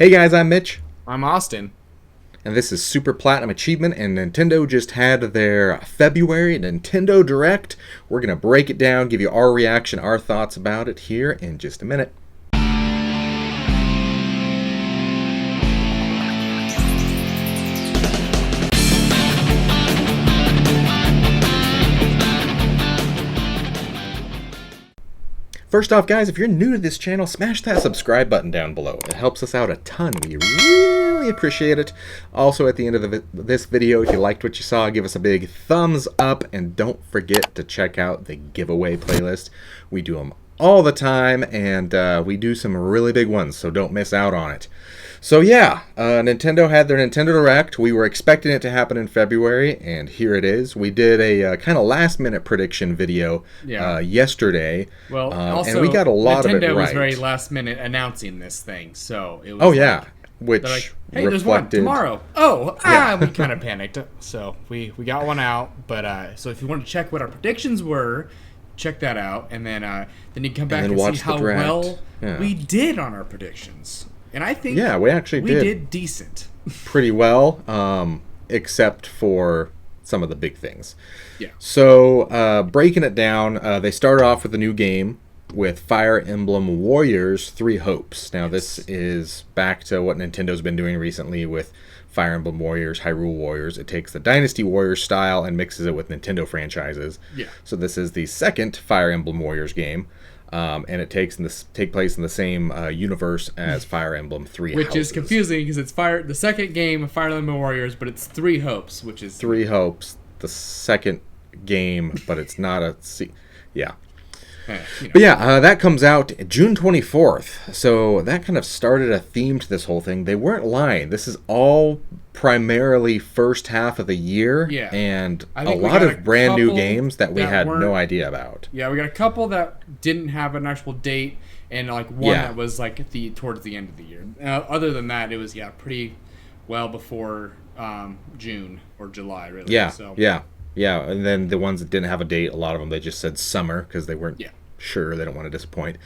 Hey guys, I'm Mitch, I'm Austin. and this is Super Platinum Achievement, and Nintendo just had their February Nintendo Direct. We're going to break it down, give you our reaction, our thoughts about it here in just a minute. First off, guys, if you're new to this channel, smash that subscribe button down below. It helps us out a ton. We really appreciate it. Also, at the end of this video, if you liked what you saw, give us a big thumbs up. And don't forget to check out the giveaway playlist. We do them all the time, and we do some really big ones, so don't miss out on it. So yeah, Nintendo had their Nintendo Direct. We were expecting it to happen in February, and here it is. We did a kind of last-minute prediction video yesterday, Well, also, and we got a lot Nintendo of it right. was very last-minute announcing this thing, so it was. Oh yeah, which like, hey, reflected... there's one tomorrow. We kind of panicked, so we got one out. But so if you want to check what our predictions were, check that out, and then you come back and see how well we did on our predictions. And I think we actually did decent. Pretty well, except for some of the big things. Yeah. So breaking it down, they started off with a new game with Fire Emblem Warriors 3 Hopes. Now this is back to what Nintendo's been doing recently with Fire Emblem Warriors, Hyrule Warriors. It takes the Dynasty Warriors style and mixes it with Nintendo franchises. Yeah. So this is the second Fire Emblem Warriors game. And it take place in the same universe as Fire Emblem 3 Which Houses. is confusing because it's the second game of Fire Emblem Warriors, but it's 3 Hopes, which is 3 Hopes, the second game, but it's not a yeah. But yeah, that comes out June 24th. So that kind of started a theme to this whole thing. They weren't lying. This is all primarily first half of the year, and a lot of brand new games that we had no idea about. Yeah, we got a couple that didn't have an actual date, and like one that was like towards the end of the year. Other than that, it was pretty well before June or July, really. Yeah, and then the ones that didn't have a date, a lot of them, they just said summer because they weren't sure. They don't want to disappoint.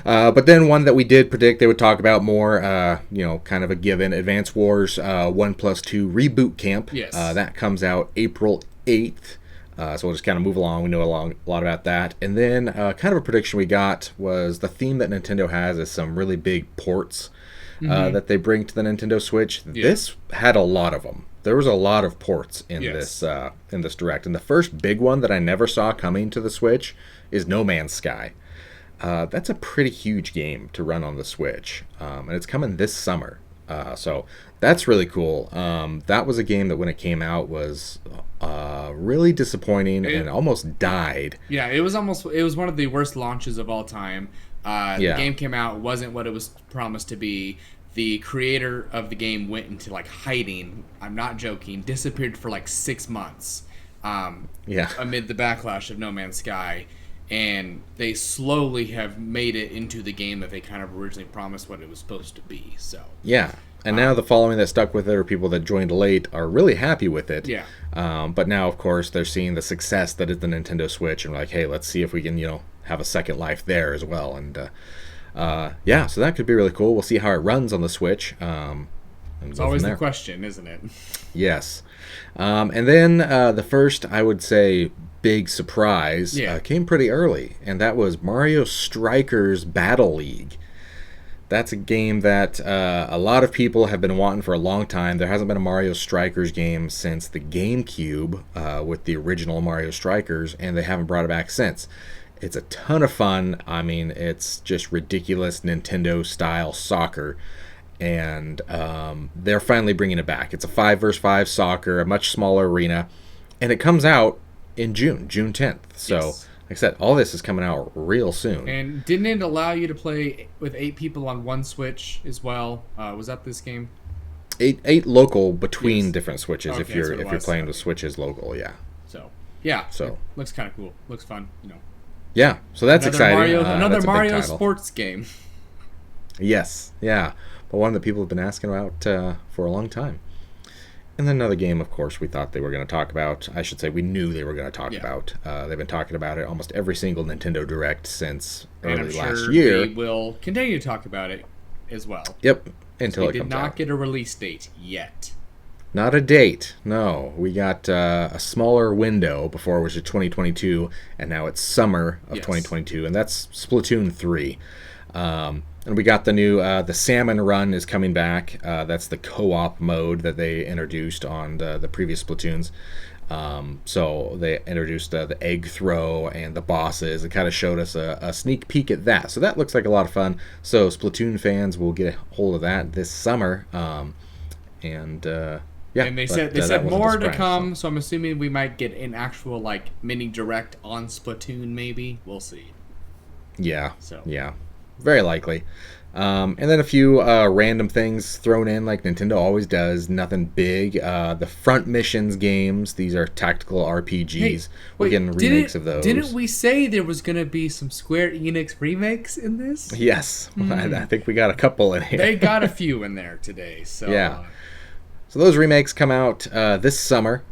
But then one that we did predict they would talk about more, kind of a given, Advance Wars 1+2 Reboot Camp. Yes. That comes out April 8th. So we'll just kind of move along. We know a lot about that. And then kind of a prediction we got was the theme that Nintendo has is some really big ports that they bring to the Nintendo Switch. Yeah. This had a lot of them. There was a lot of ports in this Direct, and the first big one that I never saw coming to the Switch is No Man's Sky. That's a pretty huge game to run on the Switch, and it's coming this summer. So that's really cool. That was a game that when it came out was really disappointing and almost died. Yeah, it was one of the worst launches of all time. The game came out, wasn't what it was promised to be. The creator of the game went into hiding. I'm not joking. Disappeared for 6 months. Amid the backlash of No Man's Sky, and they slowly have made it into the game that they kind of originally promised what it was supposed to be. So and now the following that stuck with it, or people that joined late, are really happy with it. Yeah. But now, of course, they're seeing the success that is the Nintendo Switch, and like, hey, let's see if we can, have a second life there as well. And so that could be really cool. We'll see how it runs on the Switch. It's always the question, isn't it? Yes. And then the first, I would say, big surprise came pretty early, and that was Mario Strikers Battle League. That's a game that a lot of people have been wanting for a long time. There hasn't been a Mario Strikers game since the GameCube with the original Mario Strikers, and they haven't brought it back since. It's a ton of fun. I mean, it's just ridiculous Nintendo-style soccer, and they're finally bringing it back. It's a 5-versus-5 soccer, a much smaller arena, and it comes out in June 10th. So, like I said, all this is coming out real soon. And didn't it allow you to play with 8 people on one Switch as well? Was that this game? Eight local between different Switches if you're playing with Switches local, So it looks kind of cool. Looks fun, Yeah, so that's exciting. Another Mario sports game. Yes, but one that people have been asking about for a long time. And then another game, of course, we thought they were going to talk about. I should say we knew they were going to talk about. They've been talking about it almost every single Nintendo Direct since early last year. They will continue to talk about it as well. Yep. until it comes out. We did not get a release date yet. Not a date. No, we got a smaller window before, which is 2022, and now it's summer of 2022, and that's Splatoon 3. And we got the new the Salmon Run is coming back. That's the co-op mode that they introduced on the previous Splatoons. So they introduced the egg throw and the bosses. It kind of showed us a sneak peek at that. So that looks like a lot of fun. So Splatoon fans will get a hold of that this summer. Yeah, and they said more to come, so I'm assuming we might get an actual like mini direct on Splatoon. Maybe we'll see. Yeah. So yeah, very likely. And then a few random things thrown in, like Nintendo always does. Nothing big. The Front Missions games. These are tactical RPGs. Hey, we're getting remakes of those. Didn't we say there was going to be some Square Enix remakes in this? Yes, I think we got a couple in here. They got a few in there today. So yeah. So those remakes come out this summer.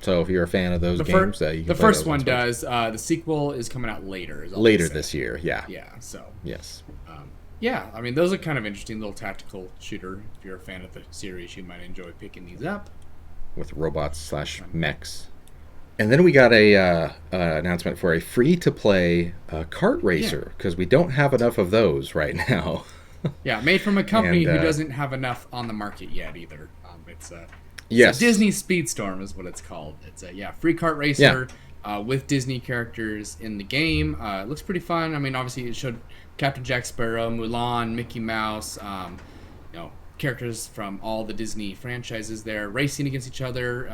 So if you're a fan of those games, you can the first one does. The sequel is coming out later. Later this year, yeah. Yeah. So yes. Yeah, I mean those are kind of interesting little tactical shooter. If you're a fan of the series, you might enjoy picking these up. With robots/mechs. And then we got a announcement for a free-to-play kart racer because we don't have enough of those right now. Yeah, made from a company who doesn't have enough on the market yet either. It's a Disney Speedstorm is what it's called. It's a free kart racer with Disney characters in the game. It looks pretty fun. I mean, obviously it showed Captain Jack Sparrow, Mulan, Mickey Mouse, characters from all the Disney franchises there racing against each other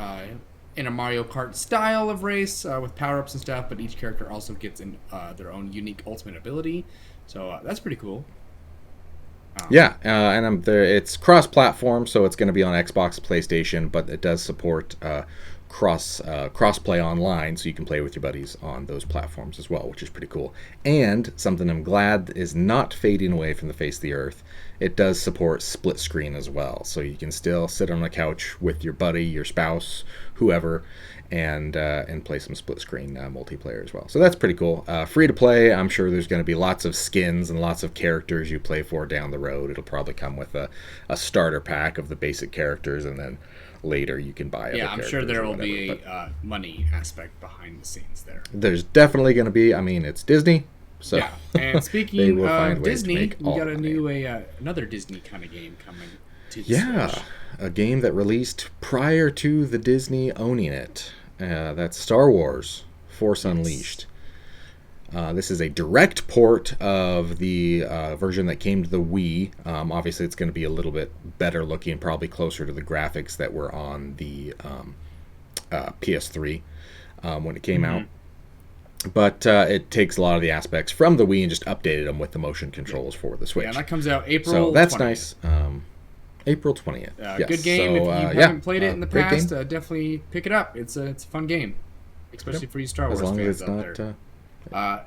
in a Mario Kart style of race with power-ups and stuff, but each character also gets their own unique ultimate ability. So that's pretty cool. And it's cross-platform, so it's going to be on Xbox, PlayStation, but it does support cross-play online, so you can play with your buddies on those platforms as well, which is pretty cool. And something I'm glad is not fading away from the face of the earth, it does support split screen as well, so you can still sit on the couch with your buddy, your spouse, whoever, and play some split screen multiplayer as well. So that's pretty cool. Free to play. I'm sure there's going to be lots of skins and lots of characters you play for down the road. It'll probably come with a starter pack of the basic characters, and then later you can buy other characters. I'm sure there will be a money aspect behind the scenes there. There's definitely going to be. I mean, it's Disney. So yeah. And speaking of Disney, we got another Disney kind of game coming to the Switch. A game that released prior to the Disney owning it. That's Star Wars Force Unleashed. This is a direct port of the version that came to the Wii. Obviously, it's going to be a little bit better looking, probably closer to the graphics that were on the PS3 when it came out. But it takes a lot of the aspects from the Wii and just updated them with the motion controls for the Switch. Yeah, that comes out April 20th. So that's nice. April 20th. Yes. Good game. If you haven't played it in the past, definitely pick it up. It's a fun game, especially for you Star Wars fans out there.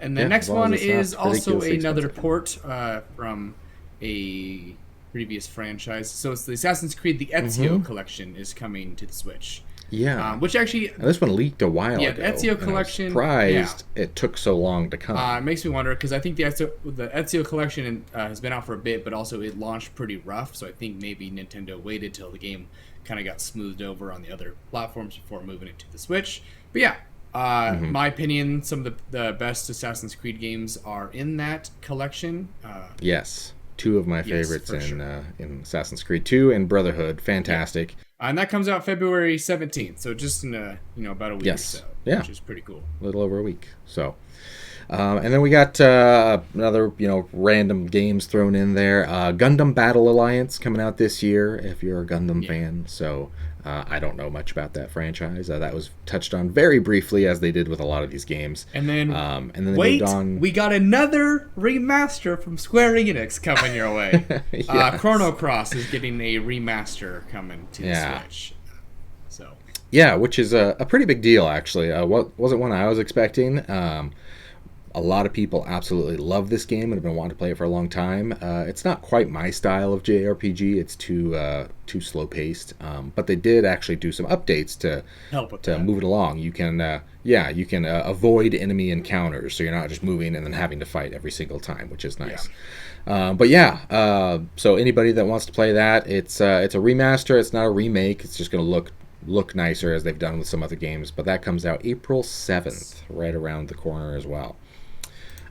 And the next one is also another port from a previous franchise. So it's the Assassin's Creed, the Ezio Collection is coming to the Switch. Yeah. Which actually... And this one leaked a while ago. Yeah, the Ezio Collection... I'm surprised it took so long to come. It makes me wonder, because I think the Ezio Collection has been out for a bit, but also it launched pretty rough, so I think maybe Nintendo waited till the game kind of got smoothed over on the other platforms before moving it to the Switch. But yeah, my opinion, some of the best Assassin's Creed games are in that collection. Yes. Two of my favorites in Assassin's Creed 2 and Brotherhood. Fantastic. Yeah. And that comes out February 17th, so just in about a week or so, which is pretty cool. A little over a week. So, and then we got another random games thrown in there. Gundam Battle Alliance coming out this year. If you're a Gundam fan, so I don't know much about that franchise. That was touched on very briefly, as they did with a lot of these games. And then wait, we got another remaster from Square Enix coming your way. Yes. Chrono Cross is getting a remaster coming to the Switch. So which is a pretty big deal, actually. Wasn't one I was expecting. A lot of people absolutely love this game and have been wanting to play it for a long time. It's not quite my style of JRPG. It's too slow paced. But they did actually do some updates to help with that. Move it along. You can avoid enemy encounters, so you're not just moving and then having to fight every single time, which is nice. So anybody that wants to play that, it's a remaster. It's not a remake. It's just going to look nicer as they've done with some other games. But that comes out April 7th, right around the corner as well.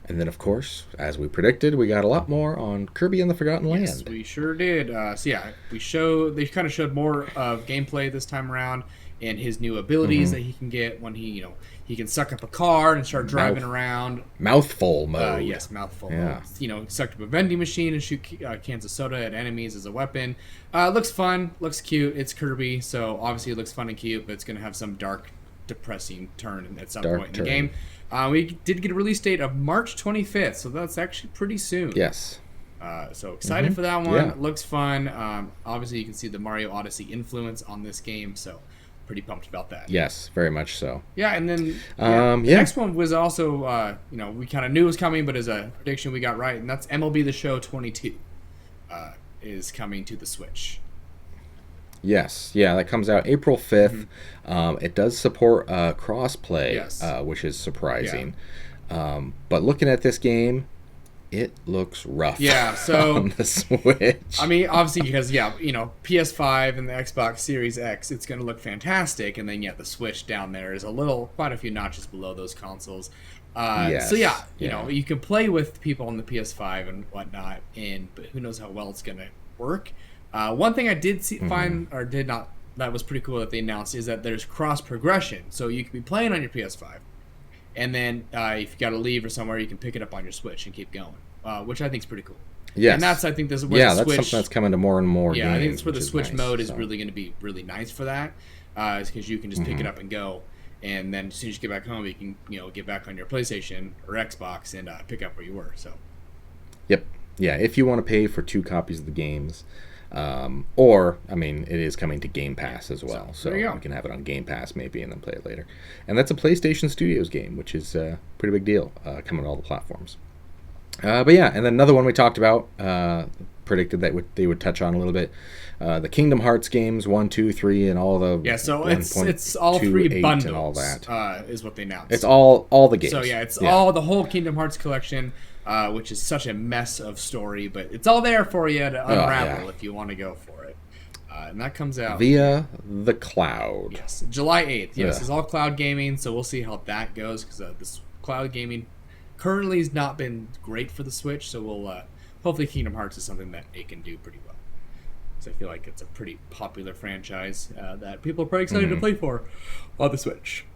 And then, of course, as we predicted, we got a lot more on Kirby and the Forgotten Land. Yes, we sure did. They kind of showed more of gameplay this time around and his new abilities that he can get when he can suck up a card and start driving around. Mouthful mode. Yes, mouthful mode. Suck up a vending machine and shoot cans of soda at enemies as a weapon. Looks fun, looks cute. It's Kirby, so obviously it looks fun and cute, but it's going to have some dark, depressing turn at some point in the game. We did get a release date of March 25th, so that's actually pretty soon. Yes. So excited for that one. Yeah. It looks fun. Obviously, you can see the Mario Odyssey influence on this game, so pretty pumped about that. Yes, very much so. Yeah, and then the next one was also, we kind of knew it was coming, but as a prediction we got right, and that's MLB The Show 22 is coming to the Switch. Yes, that comes out April 5th. It does support cross-play, which is surprising. Yeah. But looking at this game, it looks rough. Yeah, so on the Switch. I mean, obviously because PS5 and the Xbox Series X, it's going to look fantastic, and then the Switch down there is quite a few notches below those consoles. So you can play with people on the PS5 and whatnot, but who knows how well it's going to work. One thing I did find that was pretty cool that they announced is that there's cross progression, so you can be playing on your PS5. And then if you got to leave or somewhere, you can pick it up on your Switch and keep going, which I think is pretty cool. Yes. And that's, I think, this is where the Switch... that's something that's coming to more and more games. I think that's where the Switch mode is really going to be really nice for that, is because you can just pick it up and go, and then as soon as you get back home, you can get back on your PlayStation or Xbox and pick up where you were. So. Yep. Yeah, if you want to pay for 2 copies of the games... it is coming to Game Pass as well, so you can have it on Game Pass maybe and then play it later. And that's a PlayStation Studios game, which is a pretty big deal, coming to all the platforms. And then another one we talked about, predicted that they would touch on a little bit, the Kingdom Hearts games 1, 2, 3, and all the so it's all 3 bundles and all that is what they announced. It's all the games. So it's all the whole Kingdom Hearts collection. Which is such a mess of story, but it's all there for you to unravel if you want to go for it. And that comes out via the cloud. Yes, July 8th. Yes, it's all cloud gaming, so we'll see how that goes, because this cloud gaming currently has not been great for the Switch, so we'll hopefully Kingdom Hearts is something that it can do pretty well. So I feel like it's a pretty popular franchise that people are pretty excited to play for on the Switch.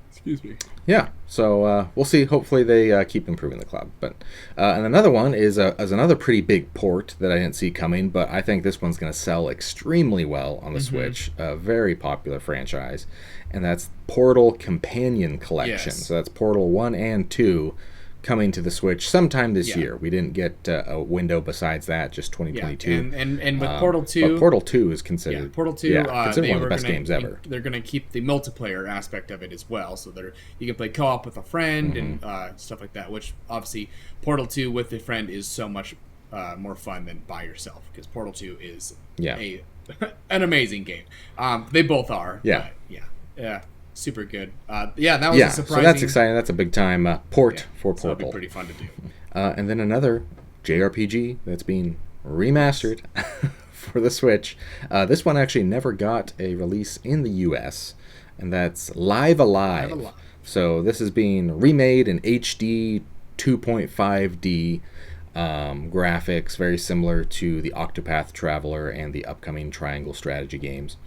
Excuse me. Yeah, so we'll see. Hopefully they keep improving the cloud. But and another one is another pretty big port that I didn't see coming, but I think this one's going to sell extremely well on the Switch. A very popular franchise, and that's Portal Companion Collection. Yes. So that's Portal 1 and 2 coming to the Switch sometime this year. We didn't get a window besides that, just 2022. Yeah. And with Portal 2... But Portal 2 is considered... Yeah, Portal 2... considered one of the best games ever. They're going to keep the multiplayer aspect of it as well, so you can play co-op with a friend and stuff like that, which obviously Portal 2 with a friend is so much more fun than by yourself, because Portal 2 is an amazing game. They both are. Yeah. Yeah. Super good. That was a surprising... so that's exciting. That's a big time port for Portal. So that'll be pretty fun to do. And then another JRPG that's being remastered for the Switch. This one actually never got a release in the US, and that's Live Alive. So this is being remade in HD 2.5D graphics, very similar to the Octopath Traveler and the upcoming Triangle Strategy games.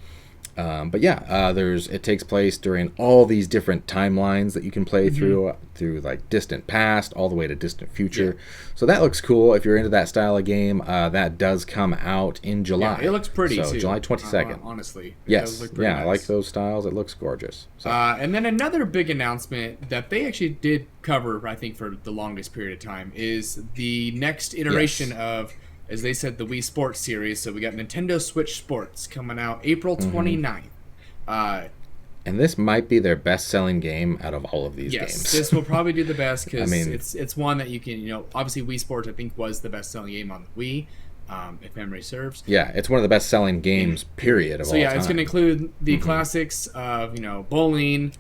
It takes place during all these different timelines that you can play through like distant past all the way to distant future. So that looks cool. If you're into that style of game, that does come out in July. Yeah, it looks pretty. So too. July 22nd. Honestly, yes, nice. I like those styles. It looks gorgeous. So. And then another big announcement that they actually did cover, I think, for the longest period of time, is the next iteration of, as they said, the Wii Sports series. So we got Nintendo Switch Sports coming out April 29th. And this might be their best-selling game out of all of these games. This will probably do the best because it's one that you can, obviously Wii Sports I think was the best-selling game on the Wii, if memory serves. Yeah, it's one of the best-selling games, period, of all time. So it's going to include the classics of, bowling,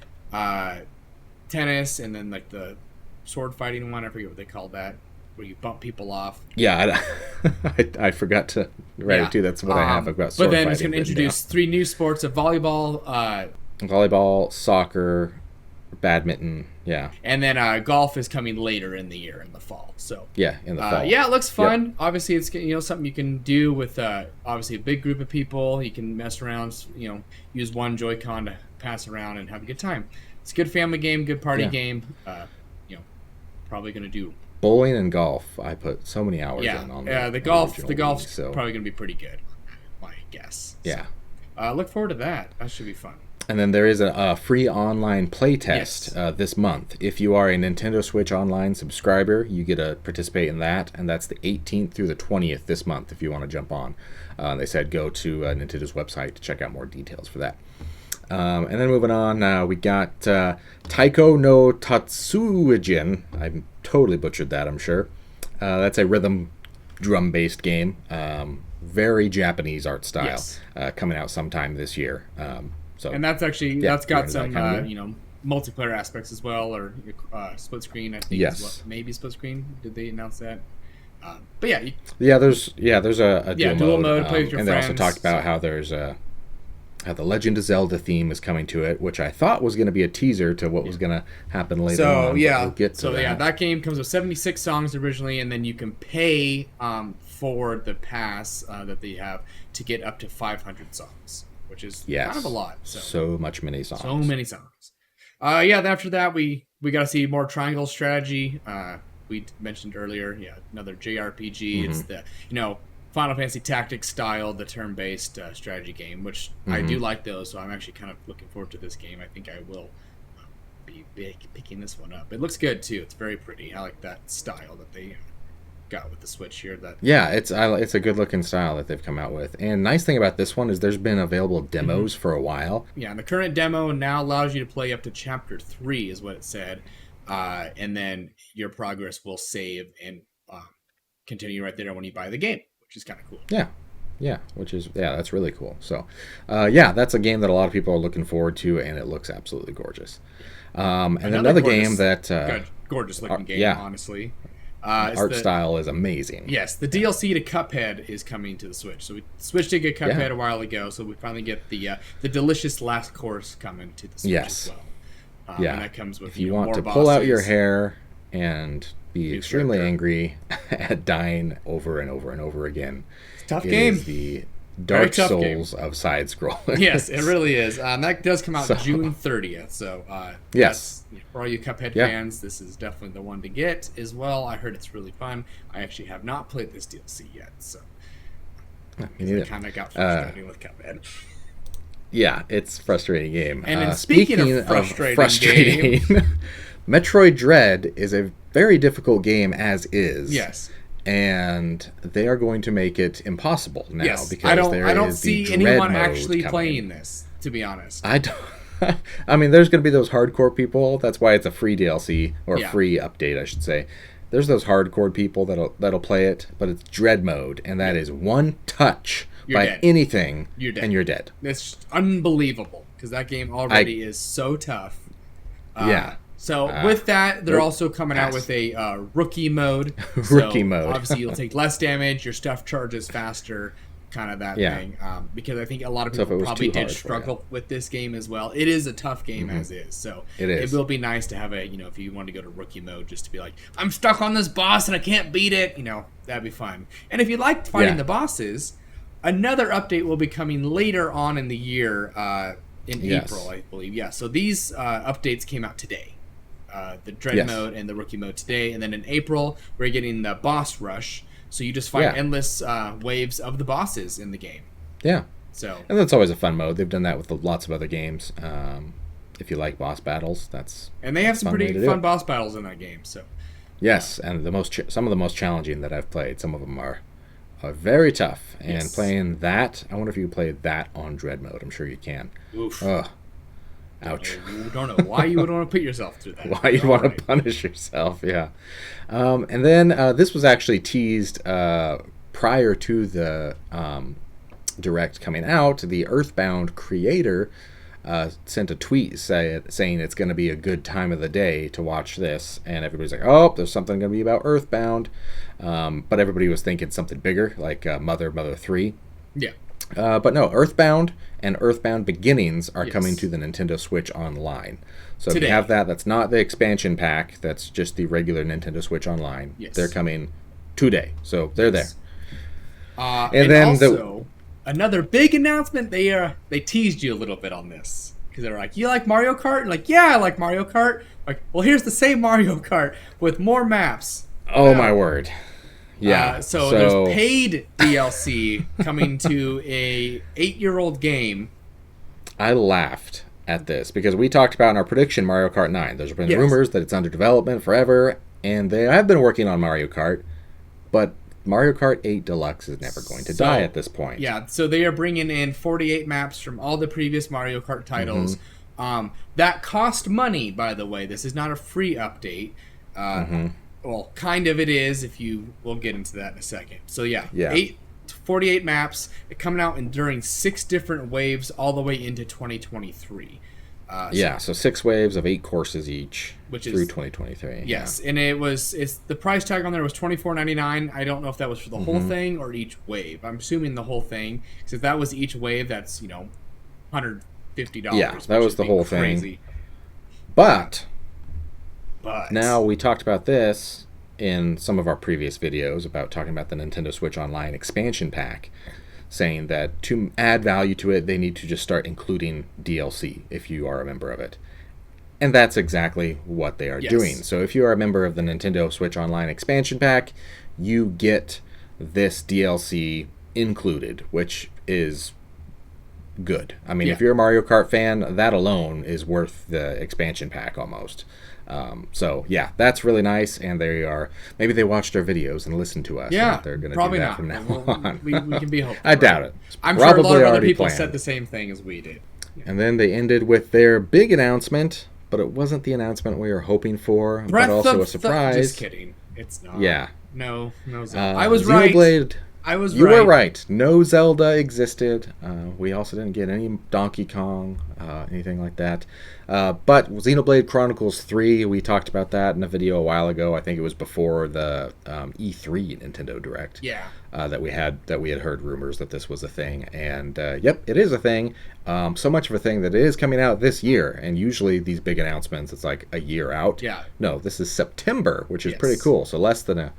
tennis, and then like the sword fighting one. I forget what they called that, where you bump people off. Yeah, I forgot to write it too. That's what I have about sword fighting. But then it's going to introduce 3 new sports of volleyball, soccer, badminton, yeah. And then golf is coming later in the year, in the fall. So in the fall. Yeah, it looks fun. Yep. Obviously, it's something you can do with obviously a big group of people. You can mess around, use one Joy-Con to pass around and have a good time. It's a good family game, good party game. Probably going to do bowling and golf. I put so many hours in on the golf's probably going to be pretty good, my guess. Yeah. Look forward to that. That should be fun. And then there is a free online playtest this month. If you are a Nintendo Switch Online subscriber, you get to participate in that, and that's the 18th through the 20th this month if you want to jump on. They said go to Nintendo's website to check out more details for that. And then moving on, we got Taiko no Tatsuujin. I totally butchered that, I'm sure. That's a rhythm drum-based game. Very Japanese art style, coming out sometime this year. And that's actually that's got some multiplayer aspects as well, or split screen. I think maybe split screen. Did they announce that? But there's a dual mode. Play with your and friends. They also talked about how there's how the Legend of Zelda theme is coming to it, which I thought was going to be a teaser to what was going to happen later on. We'll get to that. That game comes with 76 songs originally, and then you can pay for the pass that they have to get up to 500 songs. Which is kind of a lot. So many songs. So many songs. After that, we got to see more triangle strategy. We mentioned earlier, another JRPG. It's the, Final Fantasy Tactics style, the turn-based strategy game, which I do like those, so I'm actually kind of looking forward to this game. I think I will be picking this one up. It looks good, too. It's very pretty. I like that style that they got with the Switch here. It's a good looking style that they've come out with. And nice thing about this one is there's been available demos for a while. Yeah, and the current demo now allows you to play up to chapter 3 is what it said. And then your progress will save and continue right there when you buy the game, which is kind of cool. That's really cool. So that's a game that a lot of people are looking forward to, and it looks absolutely gorgeous. And another game that gorgeous looking game, honestly. Art style is amazing. Yes, the DLC to Cuphead is coming to the Switch. So Switch did get Cuphead a while ago, so we finally get the delicious last course coming to the Switch as well. And that comes with if you want more to bosses. pull out your hair and be extremely angry at dying over and over and over again. Tough game. Is the Dark Souls of side scrolling. Yes, it really is. That does come out June 30th. So for all you Cuphead fans, this is definitely the one to get as well. I heard it's really fun. I actually have not played this DLC yet, so I kind of got frustrated with Cuphead. Yeah, it's a frustrating game. And speaking of frustrating game, Metroid Dread is a very difficult game as is. Yes. And they are going to make it impossible now because I don't see anyone actually playing this, to be honest. I don't. I mean, there's going to be those hardcore people. That's why it's a free DLC or free update, I should say. There's those hardcore people that'll play it, but it's Dread mode, and that is one touch anything, and you're dead. It's unbelievable because that game already is so tough. So with that, they're also coming out with a rookie mode. Mode. Obviously, you'll take less damage. Your stuff charges faster. Kind of that thing. Because I think a lot of people probably did struggle with this game as well. It is a tough game as is. So it will be nice to have if you want to go to rookie mode, just to be like, I'm stuck on this boss and I can't beat it. That'd be fun. And if you like fighting the bosses, another update will be coming later on in the year in April, I believe. Yeah. So these updates came out today. The Dread mode and the rookie mode today. And then in April, we're getting the boss rush. So you just fight endless waves of the bosses in the game. Yeah. And that's always a fun mode. They've done that with lots of other games. If you like boss battles, and they have some pretty fun boss battles in that game. So. Yes, and some of the most challenging that I've played. Some of them are very tough. And playing that, I wonder if you played that on Dread mode. I'm sure you can. Oof. Ouch. Don't know why you would want to put yourself through that. Why you'd want to punish yourself, yeah. And then this was actually teased prior to the Direct coming out. The Earthbound creator sent a tweet saying it's going to be a good time of the day to watch this, and everybody's like, oh, there's something going to be about Earthbound, but everybody was thinking something bigger, like Mother 3. Yeah. But no, Earthbound and Earthbound Beginnings are coming to the Nintendo Switch Online. So if you have that, that's not the expansion pack, that's just the regular Nintendo Switch Online. Yes. They're coming today, so they're there. And then also, another big announcement, they teased you a little bit on this. Because they're like, you like Mario Kart? And like, yeah, I like Mario Kart. Like, well, here's the same Mario Kart with more maps. Oh, my word. Yeah. So there's paid DLC coming to a 8-year-old game. I laughed at this because we talked about in our prediction Mario Kart 9. There's been rumors that it's under development forever, and they have been working on Mario Kart, but Mario Kart 8 Deluxe is never going to die at this point. Yeah, so they are bringing in 48 maps from all the previous Mario Kart titles. That cost money, by the way. This is not a free update. Well, kind of it is, we'll get into that in a second. So yeah. 48 maps coming out during 6 different waves all the way into 2023. So 6 waves of 8 courses each through 2023. Yes, and it's the price tag on there was $24.99. I don't know if that was for the whole thing or each wave. I'm assuming the whole thing, because if that was each wave, that's $150. Yeah, that was the whole crazy. Thing. But now we talked about this in some of our previous videos about talking about the Nintendo Switch Online expansion pack, saying that to add value to it, they need to just start including DLC if you are a member of it. And that's exactly what they are doing. So if you are a member of the Nintendo Switch Online expansion pack, you get this DLC included, which is good. I mean, if you're a Mario Kart fan, that alone is worth the expansion pack almost. So yeah, that's really nice, and maybe they watched our videos and listened to us. Yeah, they're going to probably do that not. from now on. We can be hopeful. I doubt it. I'm sure a lot of other people said the same thing as we did. Yeah. And then they ended with their big announcement, but it wasn't the announcement we were hoping for, but also a surprise. Just kidding. It's not. Yeah. No. I was right. You were right. No Zelda existed. We also didn't get any Donkey Kong, anything like that. But Xenoblade Chronicles 3, we talked about that in a video a while ago. I think it was before the E3 Nintendo Direct. Yeah. That we had heard rumors that this was a thing, and yep, it is a thing. So much of a thing that it is coming out this year. And usually these big announcements, it's like a year out. Yeah. No, this is September, which is pretty cool. So less than a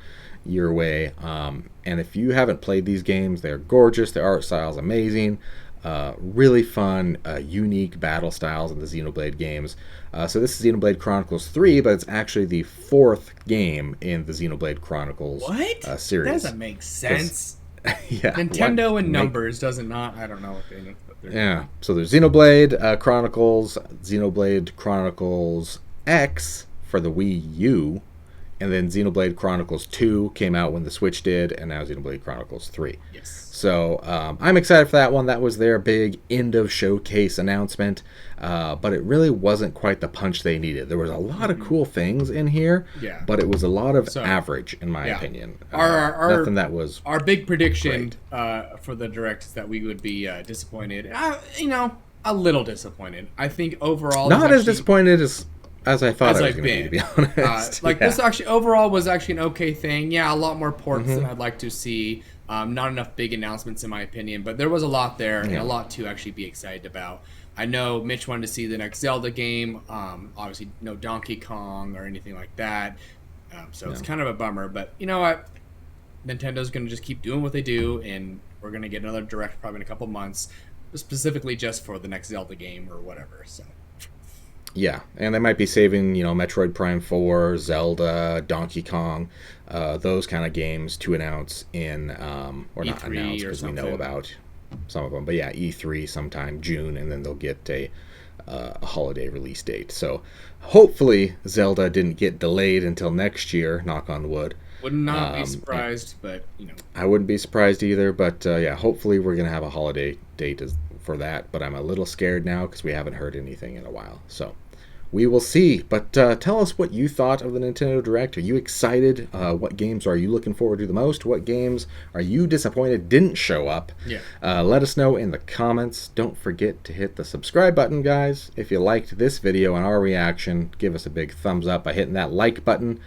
year away. And if you haven't played these games, they're gorgeous. Their art style is amazing. Really fun, unique battle styles in the Xenoblade games. So this is Xenoblade Chronicles 3, but it's actually the 4th game in the Xenoblade Chronicles series. That doesn't make sense. Nintendo and numbers does not. I don't know what they know. Yeah. So there's Xenoblade Chronicles, Xenoblade Chronicles X for the Wii U, and then Xenoblade Chronicles 2 came out when the Switch did, and now Xenoblade Chronicles 3. Yes. So I'm excited for that one. That was their big end of showcase announcement, but it really wasn't quite the punch they needed. There was a lot of cool things in here, but it was a lot of average, in my opinion. Nothing that was our big prediction for the Direct is that we would be disappointed. A little disappointed. I think overall, not as disappointed as I thought I was going to be honest. This actually overall was actually an okay thing. Yeah, a lot more ports than I'd like to see. Not enough big announcements in my opinion, but there was a lot there and a lot to actually be excited about. I know Mitch wanted to see the next Zelda game. Obviously, no Donkey Kong or anything like that. So it's kind of a bummer, but you know what? Nintendo's going to just keep doing what they do, and we're going to get another Direct probably in a couple months, specifically just for the next Zelda game or whatever. So. Yeah, and they might be saving, Metroid Prime 4, Zelda, Donkey Kong, those kind of games to announce in, or not announce because we know about some of them, but yeah, E3 sometime June, and then they'll get a holiday release date. So hopefully Zelda didn't get delayed until next year, knock on wood. Would not be surprised, but I wouldn't be surprised either, but hopefully we're going to have a holiday date for that, but I'm a little scared now because we haven't heard anything in a while. So we will see. But tell us what you thought of the Nintendo Direct. Are you excited? What games are you looking forward to the most? What games are you disappointed didn't show up? Yeah. Let us know in the comments. Don't forget to hit the subscribe button, guys. If you liked this video and our reaction, give us a big thumbs up by hitting that like button.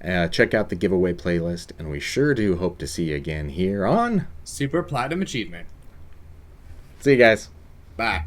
Check out the giveaway playlist, and we sure do hope to see you again here on Super Platinum Achievement. See you guys. Bye.